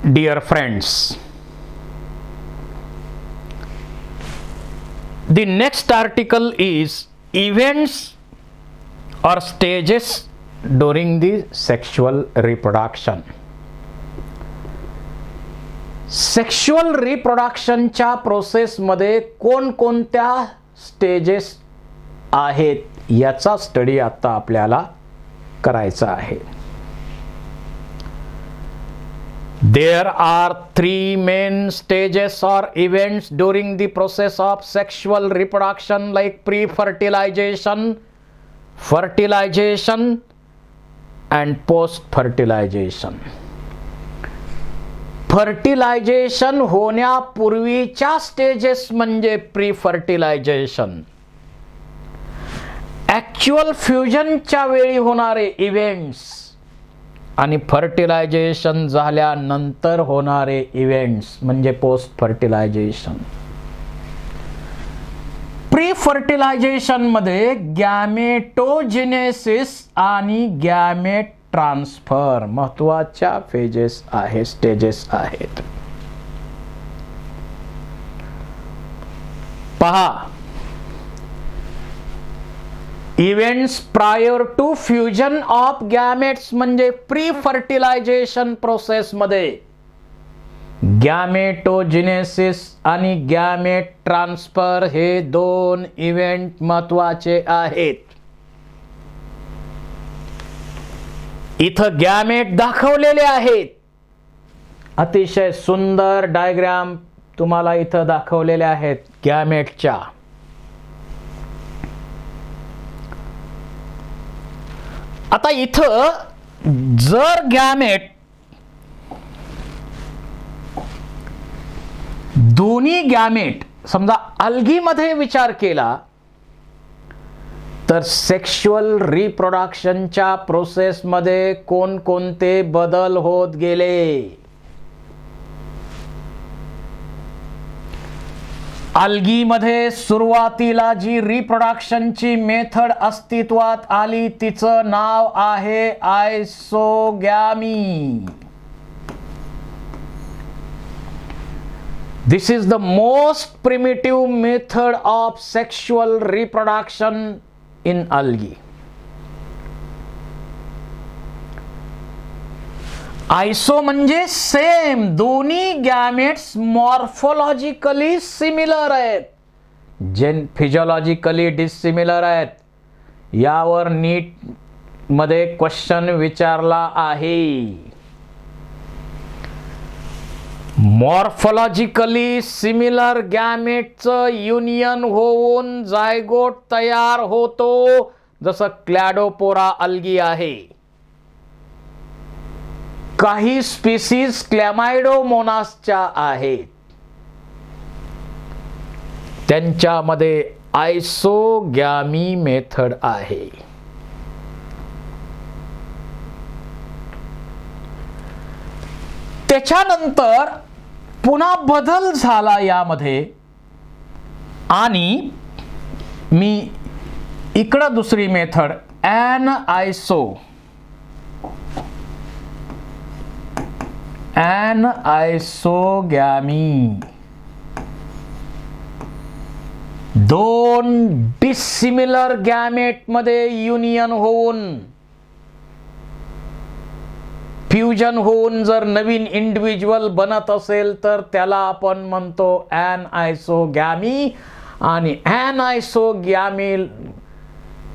Dear friends, the next article is events or stages during the sexual reproduction. Sexual रिप्रोडक्शनच्या प्रोसेसमध्ये कोणकोणत्या stages आहेत याचा स्टडी आता आपल्याला करायचा आहे. There are three main stages or events during the process of sexual reproduction like pre-fertilization, fertilization and post-fertilization. Fertilisation होण्यापूर्वीच्या स्टेजेस म्हणजे प्री फर्टिलायझेशन. ॲक्च्युअल फ्युजनच्या वेळी होणारे इव्हेंट्स आणि फर्टिलायझेशन झाल्यानंतर होणारे इव्हेंट्स म्हणजे पोस्ट फर्टिलायझेशन. प्री फर्टिलायझेशन मध्ये गॅमेटोजेनेसिस आणि गॅमेट ट्रान्सफर महत्वाच्या फेजेस आहे, स्टेजेस आहेत. पहा, events prior to fusion of gametes म्हणजे प्री फर्टिलायझेशन प्रोसेस मध्ये गॅमेटोजेनेसिस आणि गॅमेट ट्रान्सफर हे दोन इव्हेंट महत्वाचे आहेत. इथं गॅमेट दाखवलेले आहेत. अतिशय सुंदर डायग्राम तुम्हाला इथं दाखवलेले आहेत गॅमेटच्या. आता इथं जर गॅमेट दोन्ही गॅमेट समजा अल्गीमध्ये विचार केला तर सेक्शुअल रिप्रोडक्शनच्या प्रोसेसमध्ये कोणकोणते बदल होत गेले. अल्गीमध्ये सुरुवातीला जी रिप्रोडक्शनची मेथड अस्तित्वात आली तिचं नाव आहे isogamy. This is the most primitive method of sexual reproduction in algae. Iso म्हणजे सेम, दोन्ही गॅमेट्स मॉर्फोलॉजिकली सिमिलर आहेत, जेन फिजिओलॉजिकली डिसिमिलर आहेत. यावर नीट मध्ये क्वेश्चन विचारला आहे. मॉर्फोलॉजिकली सिमिलर गॅमेटचं युनियन होऊन जायगोट तयार होतो, जसं क्लॅडोपोरा अल्गी आहे. काही स्पीसीज क्लॅमायडोमोनासच्या आहेत, त्यांच्यामध्ये आयसोगॅमी मेथड आहे. त्याच्यानंतर पुन्हा बदल झाला यामध्ये आणि मी इकडं दुसरी मेथड आयसोगॅमी, दोन डिसिमिलर गॅमेट मध्ये युनियन होऊन फ्युजन होऊन जर नवीन इंडिव्हिज्युअल बनत असेल तर त्याला आपण म्हणतो ॲनआयसोगॅमी. आणि ॲनआयसोगॅमी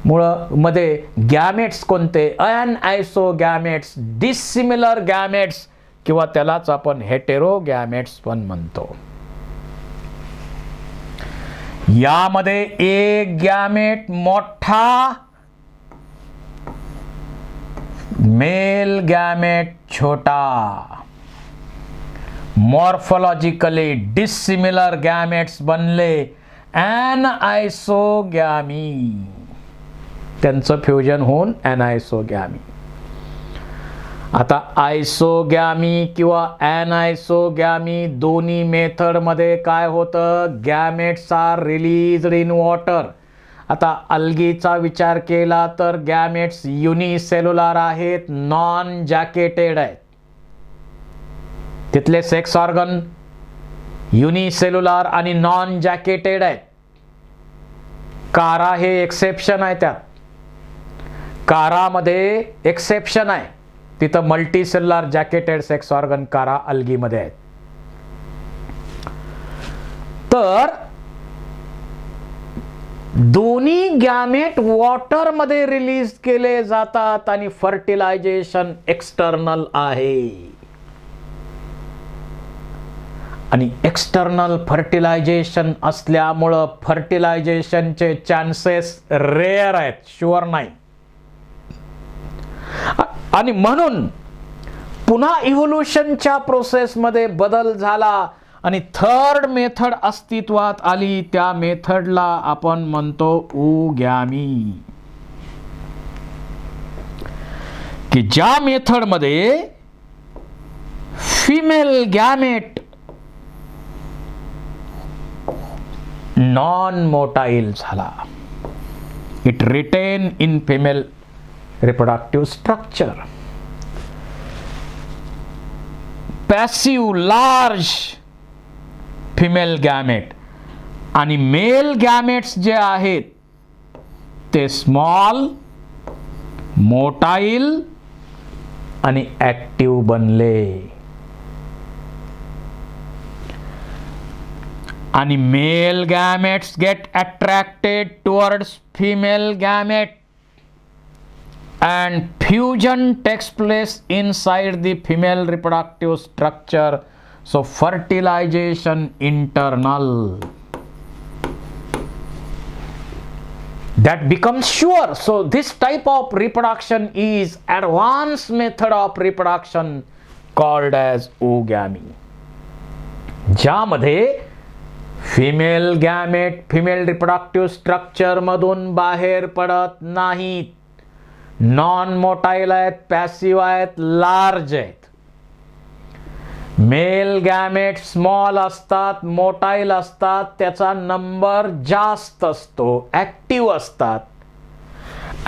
मध्ये गॅमेट्स कोणते, ॲनआयसोगॅमेट्स, डिसिमिलर गॅमेट्स किंवा त्यालाच आपण हेटेरोगॅमेट्स पण म्हणतो. यामध्ये एक गॅमेट मोठा, मेल गॅमेट छोटा. मॉर्फोलॉजिकली डिसिमिलर गॅमेट्स बनले ॲनआयसोगॅमी, त्यांचं फ्युजन होऊन ॲनआयसोगॅमी. आता आयसोगॅमी किंवा ॲनआयसोगॅमी दोन्ही मेथड मध्ये काय होतं, gametes are released in water. आता अल्गीचा विचार केला तर गॅमेट्स युनिसेल्युलर आहेत, नॉन जॅकेटेड आहेत. तिथले सेक्स ऑर्गन युनिसेल्युलर आणि नॉन जॅकेटेड आहेत. कारा हे एक्सेप्शन आहे. त्यात कारामध्ये एक्सेप्शन आहे, तिथं मल्टीसेल्युलर जॅकेटेड सेक्स ऑर्गन कारा अल्गीमध्ये आहेत. तर दोन्ही गॅमेट वॉटर मध्ये रिलीज केले जातात आणि फर्टिलायझेशन एक्सटर्नल आहे. आणि एक्सटर्नल फर्टिलायझेशन असल्यामुळं फर्टिलायझेशनचे चान्सेस रेअर आहेत, शुअर नाही. आणि म्हणून पुन्हा इव्होल्युशनच्या प्रोसेसमध्ये बदल झाला आणि थर्ड मेथड अस्तित्वात आली. त्या मेथडला आपण म्हणतो ओगॅमी. की ज्या मेथडमध्ये फिमेल गॅमेट नॉन मोटाईल झाला. It retain in female reproductive structure. Passive large female gamete आणि मेल गॅमेट्स जे आहेत ते स्मॉल, मोटाईल आणि ऍक्टिव्ह बनले. आणि male gametes get attracted towards female gamete and fusion takes place inside the female reproductive structure. So fertilization internal, that becomes sure. So this type of reproduction is advanced method of reproduction called as oogamy. ज्यामध्ये female gamete female reproductive structure मधून बाहेर पडत नाहीत, non motile आहेत, passive आहेत, large आहेत. Male gamete small असतात, motile असतात, त्याचा नंबर जास्त असतो, ऍक्टिव्ह असतात.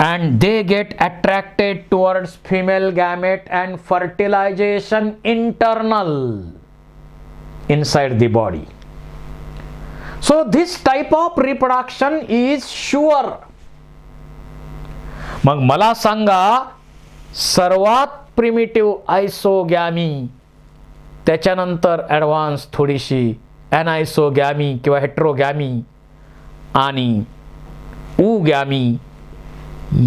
And they get attracted towards female gamete and fertilization internal inside the body. So this type of reproduction is sure. मग मला सांगा, सर्वात प्रिमिटिव्ह आयसोगॅमी, त्याच्यानंतर ॲडव्हान्स थोडीशी ॲनायसोगॅमी किंवा हेट्रोगॅमी आणि ओगॅमी,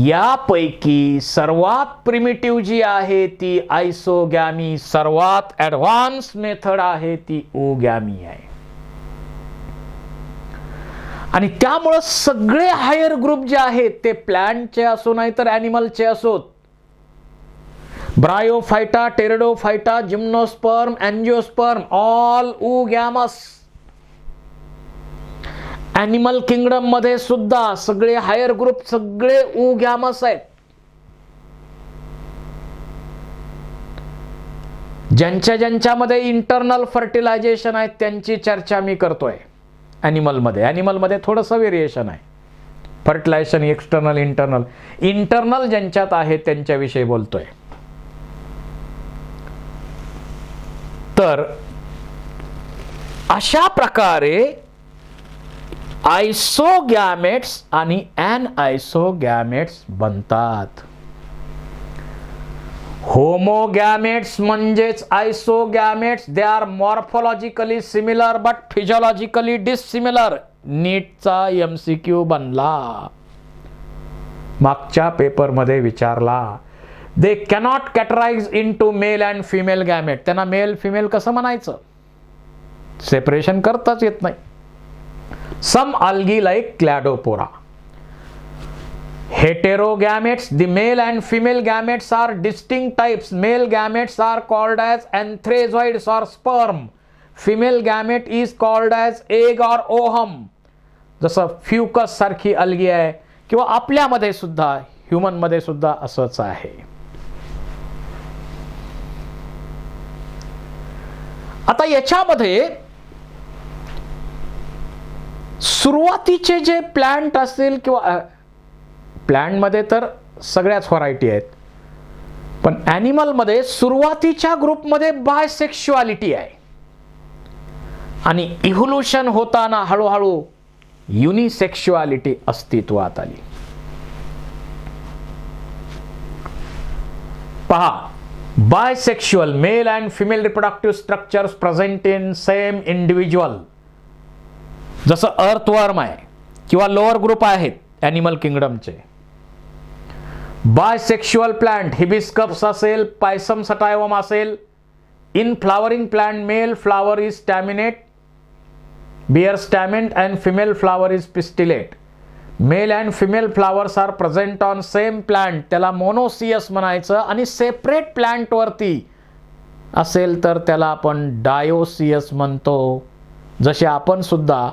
यापैकी सर्वात प्रिमिटिव्ह जी आहे ती आयसोगॅमी, सर्वात ॲडव्हान्स मेथड आहे ती ओगॅमी आहे. आणि त्यामुळं सगळे हायर ग्रुप जे आहेत ते प्लॅंटचे असो नाही तर ॲनिमलचे असोत, bryophyta, pteridophyta, gymnosperm, angiosperm, all oogamous. Animal kingdom मध्ये सुद्धा सगळे हायर ग्रुप सगळे ओगॅमस आहेत. ज्यांच्यामध्ये इंटरनल फर्टिलायझेशन आहे त्यांची चर्चा मी करतोय. ॲनिमलमध्ये थोडंसं व्हेरिएशन आहे. फर्टिलायझेशन एक्सटर्नल, इंटरनल ज्यांच्यात आहे त्यांच्याविषयी बोलतोय. तर अशा प्रकारे आयसोगॅमेट्स आणि ॲनआयसोगॅमेट्स बनतात. होमोगॅमेट्स म्हणजेच isogametes, they are morphologically similar but physiologically dissimilar. नीटचा MCQ बनला, मागच्या पेपरमध्ये विचारला. They cannot categorise into male and female gamete. त्यांना मेल फिमेल कसं म्हणायचं, सेपरेशन करताच येत नाही. Some algae like Cladophora. Heterogametes, the male and female gametes are distinct types. Male gametes are called as anthrazoids or sperm. Female gamete is called as egg or ovum. जसं फ्युकस सारखी algae आहे किंवा आपल्यामध्ये सुद्धा, human मध्ये सुद्धा असंच आहे. आता याच्यामध्ये सुरुवातीचे जे प्लांट असतील किंवा प्लांटमध्ये तर सगळ्याच व्हरायटी आहेत. पण ॲनिमल मध्ये सुरुवातीच्या ग्रुपमध्ये बायसेक्शुअलिटी आहे आणि इव्होल्यूशन होताना हळूहळू युनिसेक्शुअलिटी अस्तित्वात आली. पहा, bisexual male and female reproductive structures present in same individual. जसं अर्थवर्म आहे किंवा लोअर ग्रुप आहेत ॲनिमल किंगडमचे. बायसेक्शुअल प्लांट हिबिस्कस असेल, पायसम सटायवम असेल. In flowering plant male flower is staminate, bear stamens and female flower is pistillate. Male and female flowers are present on same plant, त्याला monoecious म्हणायचं. आणि separate plant वरती असेल तर त्याला आपण डायोसियस म्हणतो. जसे आपण सुद्धा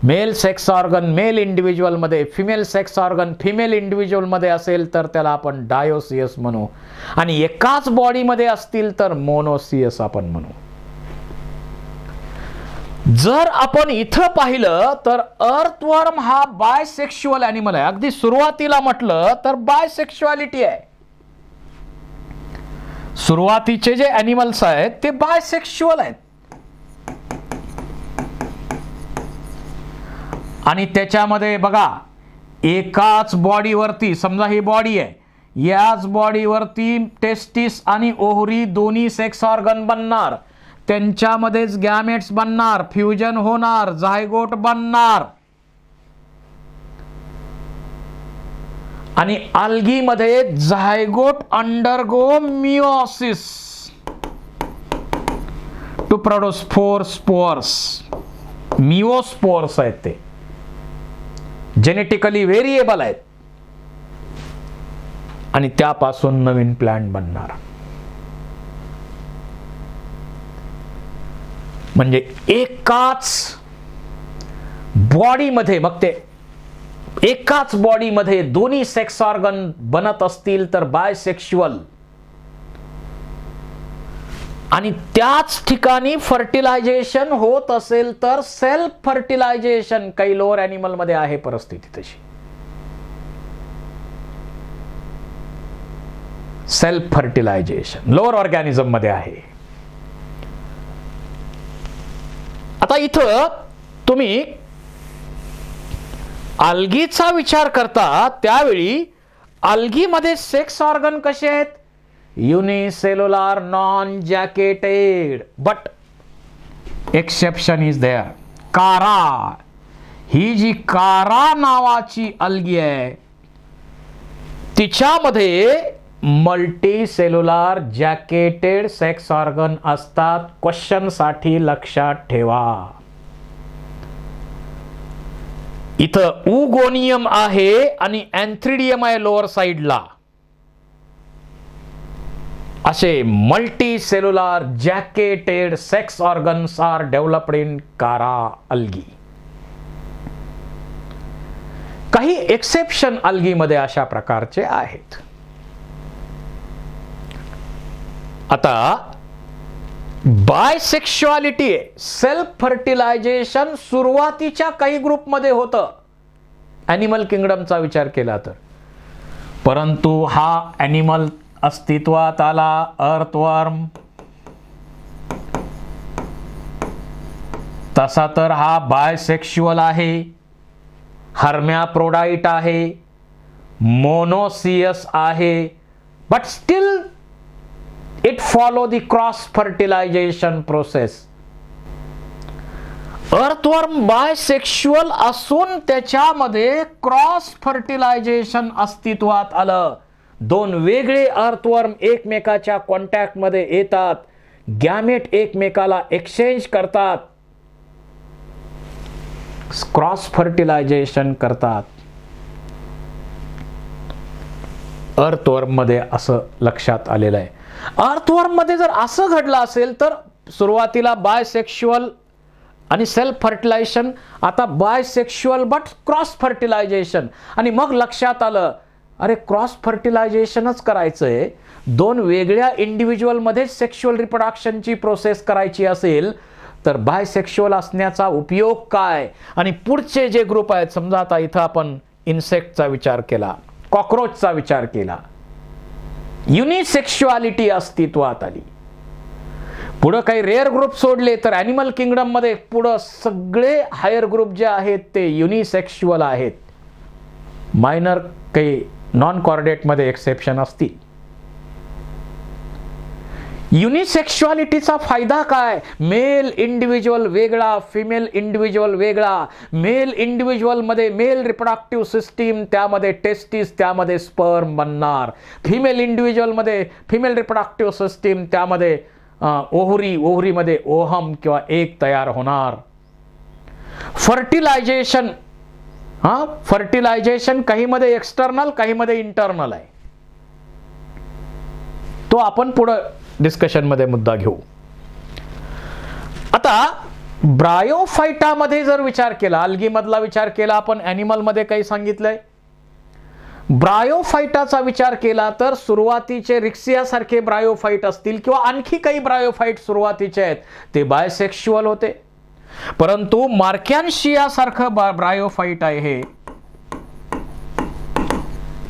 male sex organ male individual मध्ये, female sex organ female individual मध्ये असेल तर त्याला आपण डायोसियस म्हणू, आणि एकाच बॉडी मध्ये असतील तर मोनोसियस आपण म्हणू. जर आपण इथं पाहिलं तर अर्थवर्म हा बायसेक्शुअल ॲनिमल आहे. अगदी सुरुवातीला म्हटलं तर बायसेक्शुअलिटी आहे. सुरुवातीचे जे ॲनिमल्स आहेत ते बायसेक्शुअल आहेत. आणि त्याच्यामध्ये बघा, एकाच बॉडीवरती, समजा ही बॉडी आहे, याच बॉडीवरती टेस्टिस आणि ओव्हरी दोन्ही सेक्स ऑर्गन बनणार, त्यांच्यामध्येच गॅमेट्स बनणार, फ्युजन होणार, झायगोट बनणार. आणि अल्गी मध्ये zygote undergo meiosis to produce 4 spores. Meiospores आहेत, ते जेनेटिकली व्हेरिएबल आहेत, आणि त्यापासून नवीन प्लांट बनणार. म्हणजे एकाच बॉडीमध्ये, मग ते एकाच बॉडीमध्ये दोन्ही सेक्स ऑर्गन बनत असतील तर बायसेक्शुअल, आणि त्याच ठिकाणी फर्टिलायझेशन होत असेल तर सेल्फ फर्टिलायझेशन. काही लोअर ॲनिमल मध्ये आहे परिस्थिती तशी. सेल्फ फर्टिलायझेशन लोअर ऑर्गॅनिझम मध्ये आहे. आता इथं तुम्ही अल्गीचा विचार करता त्यावेळी अल्गीमध्ये सेक्स ऑर्गन कसे आहेत? Unicellular non jacketed. But exception is there. Chara, ही जी कारा नावाची अल्गी आहे तिच्यामध्ये multi cellular jacketed sex organ असतात. क्वेश्चन साठी लक्षात ठेवा. इथं उगोनियम आहे आणि एन्थ्रिडियम आहे लोअर साइडला. असे multi cellular jacketed sex organs are developed in Chara algae. काही एक्सेप्शन अल्गी मध्ये अशा प्रकारचे आहेत. आता बायसेक्शुअलिटी, सेल्फ फर्टिलायझेशन सुरुवातीच्या काही ग्रुपमध्ये होतं ॲनिमल किंगडमचा विचार केला तर. परंतु हा ॲनिमल अस्तित्वात आला अर्थवर्म, तसा तर हा बायसेक्शुअल आहे, हर्मॅफ्रोडाइट आहे, मोनोसियस आहे. But still it follow the cross fertilization process. Earthworm bisexual असून त्याच्यामध्ये क्रॉस फर्टिलायझेशन अस्तित्वात आलं. दोन वेगळे अर्थवर्म एकमेकाच्या कॉन्टॅक्ट मध्ये येतात, गॅमेट एकमेकाला एक्सचेंज करतात, क्रॉस फर्टिलायझेशन करतात. अर्थवर्म मध्ये असं लक्षात आलेलं आहे. अर्थवर्म मध्ये जर असं घडलं असेल तर सुरुवातीला बायसेक्शुअल आणि सेल्फ फर्टिलायझेशन, आता बायसेक्शुअल बट क्रॉस फर्टिलायझेशन, आणि मग लक्षात आलं अरे क्रॉस फर्टिलायझेशनच करायचंय, दोन वेगळ्या इंडिव्हिज्युअल मध्ये सेक्शुअल रिप्रोडक्शनची प्रोसेस करायची असेल तर बायसेक्शुअल असण्याचा उपयोग काय. आणि पुढचे जे ग्रुप आहेत, समजा आता इथं आपण इन्सेक्टचा विचार केला, कॉकरोचचा विचार केला, युनिसेक्शुअलिटी अस्तित्वात आली. पुढं काही रेअर ग्रुप सोडले तर ॲनिमल किंगडम मध्ये पुढं सगळे हायर ग्रुप जे आहेत ते युनिसेक्शुअल आहेत. मायनर काही नॉन कॉर्डेटमध्ये एक्सेप्शन असतील. युनिसेक्शुअलिटीचा फायदा काय? मेल इंडिव्हिज्युअल वेगळा, फिमेल इंडिव्हिज्युअल वेगळा. मेल इंडिव्हिज्युअल मध्ये मेल रिप्रोडक्टिव्ह सिस्टीम, त्यामध्ये टेस्टिस, त्यामध्ये स्पर्म बनणार. फिमेल इंडिव्हिज्युअल मध्ये फिमेल रिप्रोडक्टिव्ह सिस्टीम, त्यामध्ये ओव्हरीमध्ये ओहम किंवा एग तयार होणार. फर्टिलायझेशन, फर्टिलायझेशन काही मध्ये एक्सटर्नल, काही मध्ये इंटरनल आहे. तो आपण पुढे डिस्कशन मध्ये मुद्दा घेऊ. आता ब्रायोफायटा मध्ये जर विचार केला, अल्गी मधला विचार केला आपण, ॲनिमल मध्ये काही सांगितलंय. ब्रायोफायटाचा विचार केला तर सुरुवातीचे रिक्सिया सारखे ब्रायोफाइट असतील किंवा आणखी काही ब्रायोफाइट सुरुवातीचे आहेत ते बायसेक्शुअल होते. परंतु मार्कॅन्शिया सारखं ब्रायोफाइट आहे हे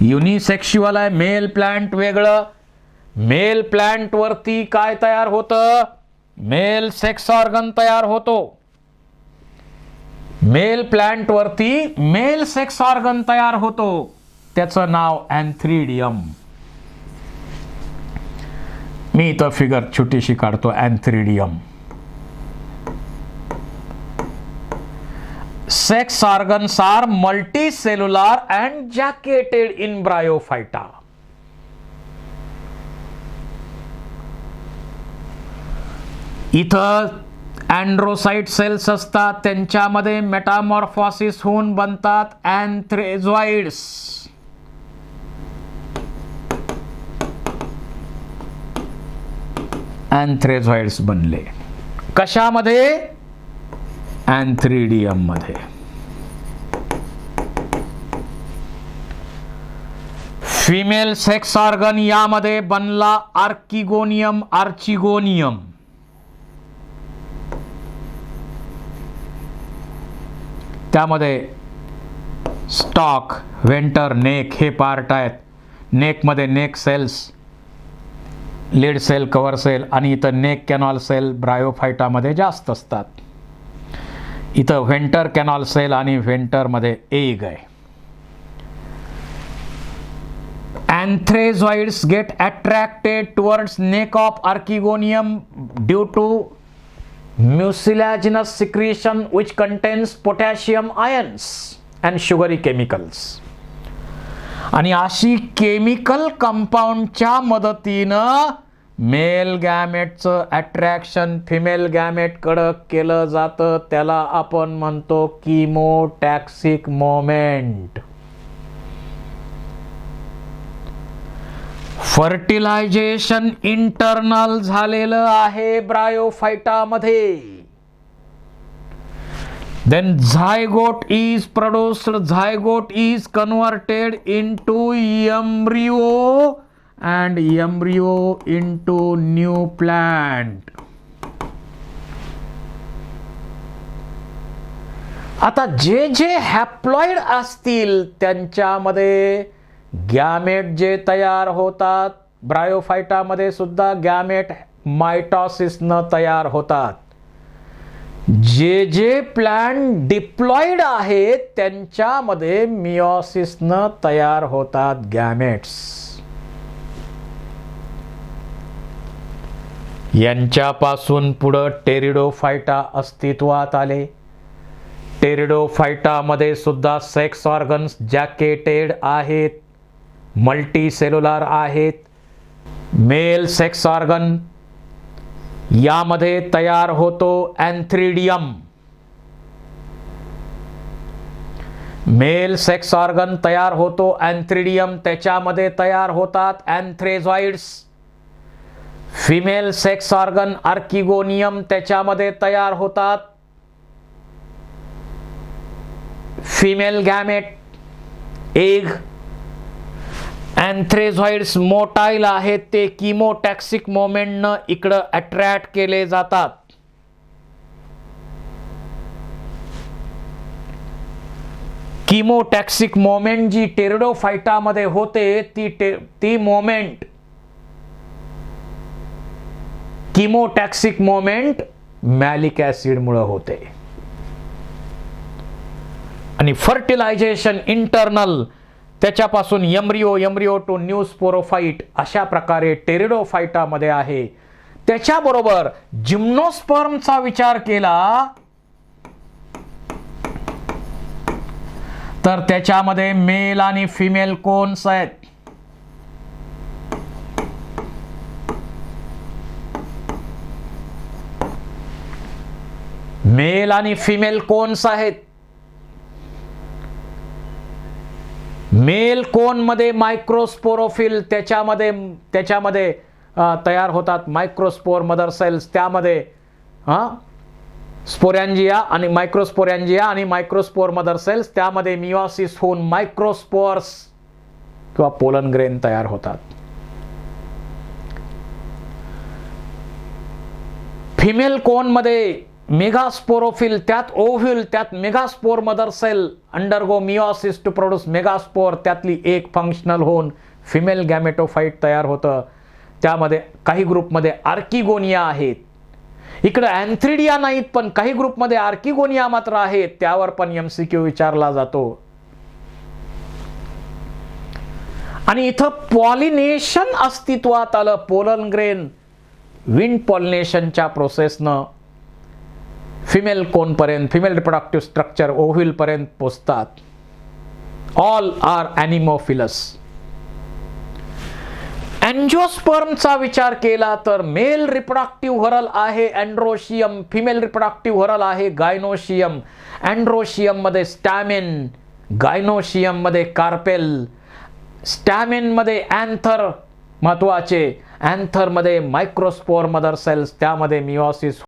युनिसेक्शुअल आहे. मेल प्लांट वेगळं. मेल प्लांट वरती काय तयार होतं? मेल सेक्स ऑर्गन तयार होतो. मेल प्लांट वरती मेल सेक्स ऑर्गन तयार होतो. त्याचं नाव अँथ्रिडियम. मी इथं फिगर छोटीशी काढतो. Antheridium. Sex organs are multicellular and jacketed in bryophyta. इथं अँड्रोसाइट सेल्स असतात, त्यांच्यामध्ये मेटामॉर्फोसिस होऊन बनतात अँथ्रेझॉइड्स. अँथ्रेझॉइड्स बनले कशामध्ये? अँथ्रिडियम मध्ये. फिमेल सेक्स ऑर्गन यामध्ये बनला आर्किगोनियम, आर्चिगोनियम. त्यामध्ये स्टॉक, व्हेंटर, नेक हे पार्ट आहेत. नेक मध्ये neck cells, lid cell, cover cell आणि इथं नेक कॅनॉल सेल ब्रायोफायटामध्ये जास्त असतात. इथं व्हेंटर कॅनॉल सेल आणि व्हेंटर मध्ये एग आहे. Anthrazoids get attracted towards neck of archegonium due to mucilaginous secretion which contains potassium ions and sugary chemicals. आणि अशी केमिकल कंपाऊंडच्या मदतीनं मेल गॅमेटचं अट्रॅक्शन फिमेल गॅमेट कडे केलं जातं. त्याला आपण म्हणतो किमोटॅक्सिक मोमेंट. फर्टिलायझेशन इंटरनल झालेलं आहे ब्रायोफायटामध्ये. Then zygote is produced. Zygote is converted into embryo and embryo into new plant. आता जे हॅप्लॉइड असतील त्यांच्यामध्ये गॅमेट जे तयार होतात, ब्रायोफायटामध्ये सुद्धा गॅमेट मायटॉसिसनं तयार होतात. जे प्लांट डिप्लॉइड आहेत त्यांच्यामध्ये मियोसिसनं तयार होतात गॅमेट्स. यांच्यापासून पुढं टेरिडोफायटा अस्तित्वात आले. टेरिडोफायटामध्ये सुद्धा सेक्स ऑर्गन्स जॅकेटेड आहेत, मल्टी सेल्युलर आहेत. मेल सेक्स ऑर्गन यामध्ये तयार होतो अँथ्रिडियम. मेल सेक्स ऑर्गन तयार होतो अँथ्रिडियम, त्याच्यामध्ये तयार होतात अँथ्रेझॉइड्स. फिमेल सेक्स ऑर्गन आर्किगोनियम, त्याच्यामध्ये तयार होतात फिमेल गॅमेट, एग. अँथ्रेझॉइड्स मोटाईल आहेत, ते किमोटॅक्सिक मोमेंटनं इकडं अट्रॅक्ट केले जातात. किमोटॅक्सिक मोमेंट जी टेरिडोफायटामध्ये होते ती मोमेंट किमोटॅक्सिक मोमेंट मॅलिक ऍसिडमुळे होते. आणि फर्टिलायझेशन इंटरनल त्याच्यापासून एम्ब्रिओ टू न्यू स्पोरोफाइट अशा प्रकारे टेरिडोफाइटामध्ये आहे. त्याच्याबरोबर जिम्नोस्पर्मचा विचार केला तर त्याच्यामध्ये मेल आणि फिमेल कोन्स आहेत. मेल आणि फिमेल कोन्स आहेत. मेल कोन मध्ये मायक्रोस्पोरोफिल त्याच्यामध्ये तयार होतात मायक्रोस्पोर मदर सेल्स. त्यामध्ये स्पोरॅन्जिया आणि मायक्रोस्पोर मदर सेल्स त्यामध्ये मिओसिस होऊन मायक्रोस्पोर्स किंवा पोलन ग्रेन तयार होतात. फिमेल कोन मध्ये मेगास्पोरोफिल, त्यात ओव्ह्यूल, त्यात megaspore mother cell undergo meiosis to produce megaspore. त्यातली एक फंक्शनल होऊन फिमेल गॅमेटोफाइट तयार होतं. त्यामध्ये काही ग्रुपमध्ये आर्किगोनिया आहेत. इकडे अँथ्रिडिया नाहीत, पण काही ग्रुपमध्ये आर्किगोनिया मात्र आहेत. त्यावर पण एमसीक्यू विचारला जातो. आणि इथं पॉलिनेशन अस्तित्वात आलं. पोलन ग्रेन विंड पॉलिनेशनच्या प्रोसेसनं फिमेल कोन पर्यंत, फिमेल रिप्रोडक्टिव्ह स्ट्रक्चर ओव्ह्यूल पर्यंत पोचतात. All R ॲनिमोफिलस. अँजिओस्पर्मचा विचार केला तर मेल रिप्रोडक्टिव्ह व्हरल आहे अँड्रोशियम, फिमेल रिप्रोडक्टिव्ह व्हरल आहे गायनोशियम. अँड्रोशियम मध्ये स्टॅमेन, गायनोशियम मध्ये कार्पेल. स्टॅमेन मध्ये अँथर महत्वाचे, अँथर मध्ये मायक्रोस्पोर मदर सेल्स, त्यामध्ये मिओसिस